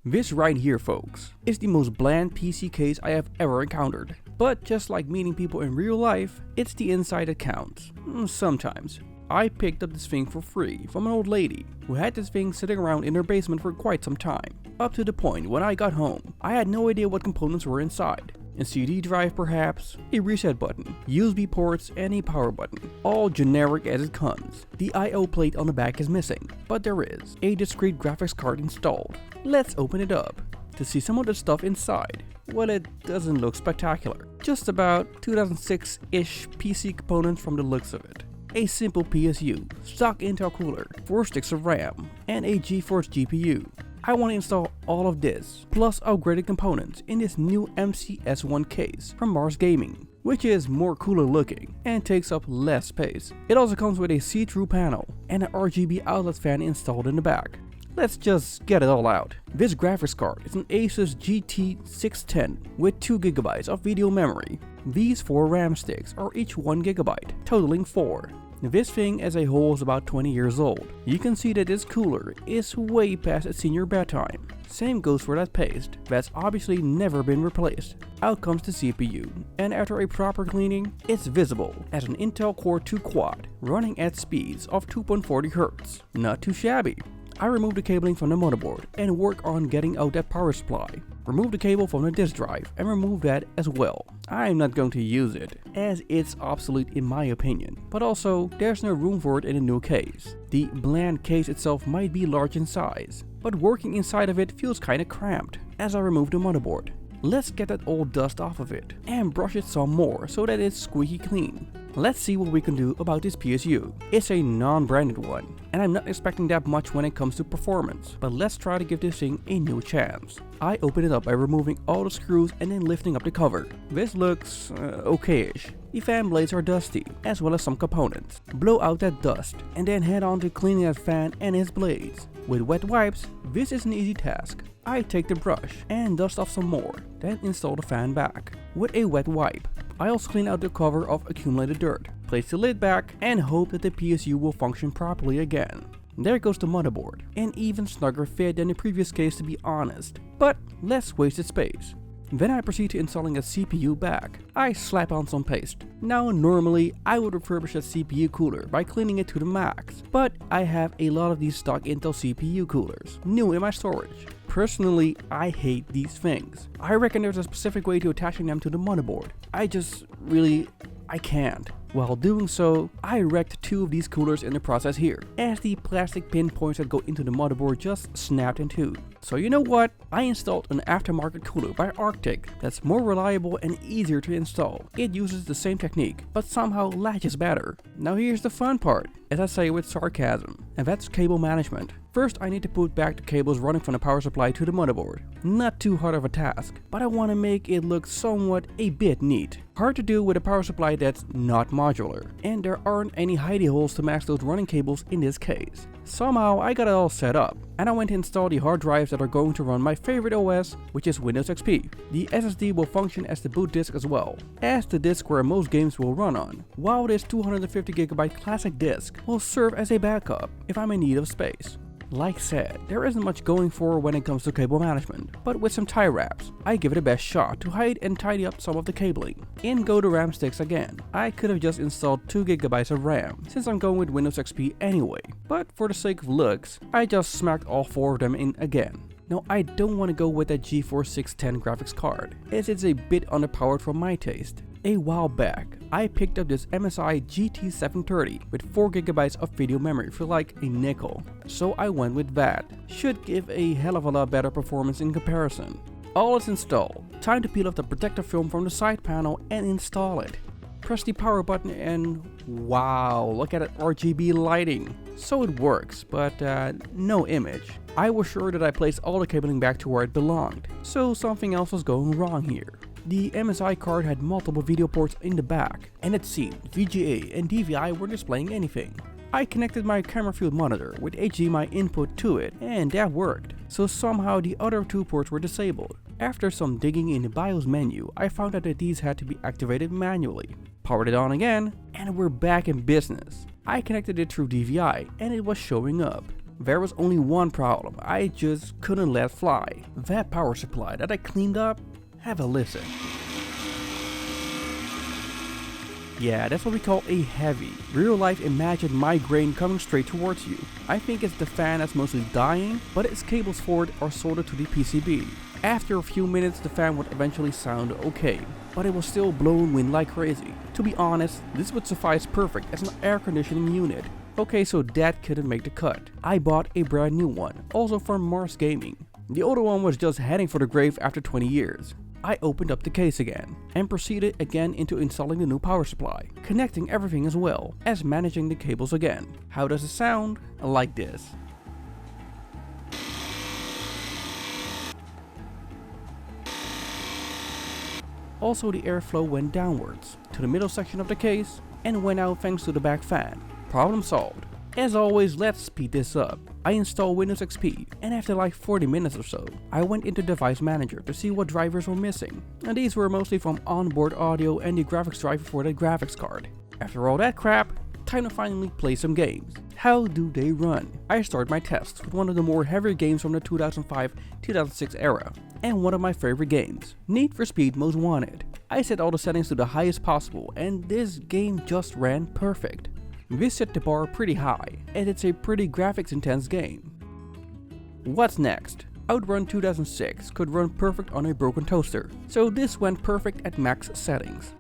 This right here, folks, is the most bland PC case I have ever encountered. But just like meeting people in real life, it's the inside that counts. Sometimes. I picked up this thing for free from an old lady who had this thing sitting around in her basement for quite some time. Up to the point when I got home, I had no idea what components were inside. A CD drive perhaps, a reset button, USB ports, and a power button. All generic as it comes. The I/O plate on the back is missing, but there is a discrete graphics card installed. Let's open it up to see some of the stuff inside. Well, it doesn't look spectacular. Just about 2006-ish PC components from the looks of it. A simple PSU, stock Intel cooler, 4 sticks of RAM, and a GeForce GPU. I want to install all of this, plus upgraded components in this new MCS1 case from Mars Gaming, which is more cooler looking and takes up less space. It also comes with a see-through panel and an RGB outlet fan installed in the back. Let's just get it all out. This graphics card is an Asus GT610 with 2GB of video memory. These 4 RAM sticks are each 1GB, totaling 4. This thing as a whole is about 20 years old. You can see that this cooler is way past its senior bedtime. Same goes for that paste, that's obviously never been replaced. Out comes the CPU, and after a proper cleaning, it's visible as an Intel Core 2 Quad, running at speeds of 2.40 Hz. Not too shabby. I remove the cabling from the motherboard and work on getting out that power supply. Remove the cable from the disk drive and remove that as well. I'm not going to use it, as it's obsolete in my opinion, but also there's no room for it in a new case. The bland case itself might be large in size, but working inside of it feels kinda cramped as I remove the motherboard. Let's get that old dust off of it and brush it some more so that it's squeaky clean. Let's see what we can do about this PSU. It's a non-branded one, and I'm not expecting that much when it comes to performance, but let's try to give this thing a new chance. I open it up by removing all the screws and then lifting up the cover. This looks okay-ish. The fan blades are dusty, as well as some components. Blow out that dust, and then head on to cleaning that fan and its blades. With wet wipes, this is an easy task. I take the brush and dust off some more, then install the fan back with a wet wipe. I also clean out the cover of accumulated dirt, place the lid back, and hope that the PSU will function properly again. There goes the motherboard, an even snugger fit than the previous case to be honest, but less wasted space. Then I proceed to installing a CPU back. I slap on some paste. Now normally I would refurbish a CPU cooler by cleaning it to the max, but I have a lot of these stock Intel CPU coolers, new in my storage. Personally, I hate these things. I reckon there's a specific way to attaching them to the motherboard. I can't. While doing so, I wrecked 2 of these coolers in the process here, as the plastic pin points that go into the motherboard just snapped in 2. So you know what? I installed an aftermarket cooler by Arctic that's more reliable and easier to install. It uses the same technique, but somehow latches better. Now here's the fun part, as I say with sarcasm, and that's cable management. First, I need to put back the cables running from the power supply to the motherboard. Not too hard of a task, but I want to make it look somewhat a bit neat. Hard to do with a power supply that's not modular, and there aren't any hidey holes to match those running cables in this case. Somehow I got it all set up, and I went to install the hard drives that are going to run my favorite OS, which is Windows XP. The SSD will function as the boot disk as well, as the disk where most games will run on, while this 250GB classic disk will serve as a backup if I'm in need of space. Like said, there isn't much going for when it comes to cable management, but with some tie wraps, I give it a best shot to hide and tidy up some of the cabling. In go the RAM sticks again. I could have just installed 2GB of RAM, since I'm going with Windows XP anyway, but for the sake of looks, I just smacked all 4 of them in again. Now I don't want to go with that GeForce 610 graphics card, as it's a bit underpowered for my taste. A while back, I picked up this MSI GT730 with 4GB of video memory for like a nickel, so I went with that. Should give a hell of a lot better performance in comparison. All is installed, time to peel off the protective film from the side panel and install it. Press the power button and wow, look at that RGB lighting. So it works, but no image. I was sure that I placed all the cabling back to where it belonged, so something else was going wrong here. The MSI card had multiple video ports in the back, and it seemed VGA and DVI weren't displaying anything. I connected my camera field monitor with HDMI input to it, and that worked. So somehow the other 2 ports were disabled. After some digging in the BIOS menu, I found out that these had to be activated manually. Powered it on again, and we're back in business. I connected it through DVI, and it was showing up. There was only one problem I just couldn't let fly. That power supply that I cleaned up? Have a listen. Yeah, that's what we call a heavy, real-life imagined migraine coming straight towards you. I think it's the fan that's mostly dying, but its cables for it are soldered to the PCB. After a few minutes, the fan would eventually sound okay, but it was still blowing wind like crazy. To be honest, this would suffice perfect as an air conditioning unit. Okay, so that couldn't make the cut. I bought a brand new one, also from Mars Gaming. The older one was just heading for the grave after 20 years. I opened up the case again and proceeded again into installing the new power supply, connecting everything as well as managing the cables again. How does it sound? Like this. Also, the airflow went downwards to the middle section of the case and went out thanks to the back fan. Problem solved. As always, let's speed this up. I installed Windows XP, and after like 40 minutes or so, I went into Device Manager to see what drivers were missing. And these were mostly from onboard audio and the graphics driver for the graphics card. After all that crap, time to finally play some games. How do they run? I started my tests with one of the more heavier games from the 2005-2006 era, and one of my favorite games, Need for Speed Most Wanted. I set all the settings to the highest possible, and this game just ran perfect. This set the bar pretty high, and it's a pretty graphics intense game. What's next? Outrun 2006 could run perfect on a broken toaster, so this went perfect at max settings.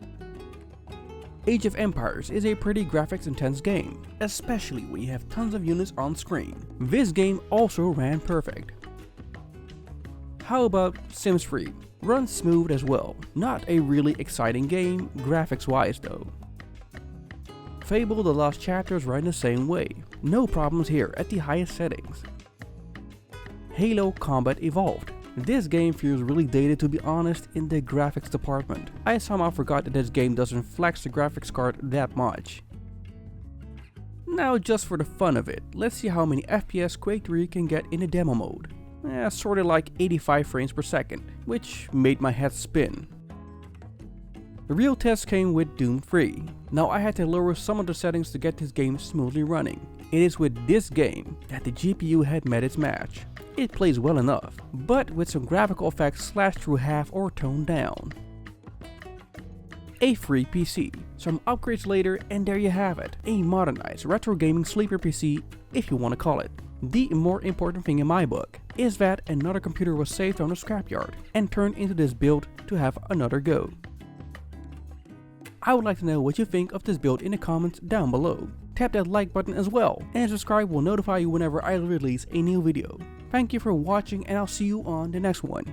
Age of Empires is a pretty graphics intense game, especially when you have tons of units on screen. This game also ran perfect. How about Sims 3? Runs smooth as well. Not a really exciting game, graphics wise though. Fable The Lost Chapters ran the same way. No problems here at the highest settings. Halo Combat Evolved. This game feels really dated, to be honest, in the graphics department. I somehow forgot that this game doesn't flex the graphics card that much. Now, just for the fun of it, let's see how many FPS Quake 3 can get in the demo mode. Sorta like 85 frames per second, which made my head spin. The real test came with Doom 3. Now I had to lower some of the settings to get this game smoothly running. It is with this game that the GPU had met its match. It plays well enough, but with some graphical effects slashed through half or toned down. A free PC, some upgrades later, and there you have it, a modernized retro gaming sleeper PC, if you want to call it. The more important thing in my book is that another computer was saved from the scrapyard and turned into this build to have another go. I would like to know what you think of this build in the comments down below. Tap that like button as well, and subscribe will notify you whenever I release a new video. Thank you for watching, and I'll see you on the next one.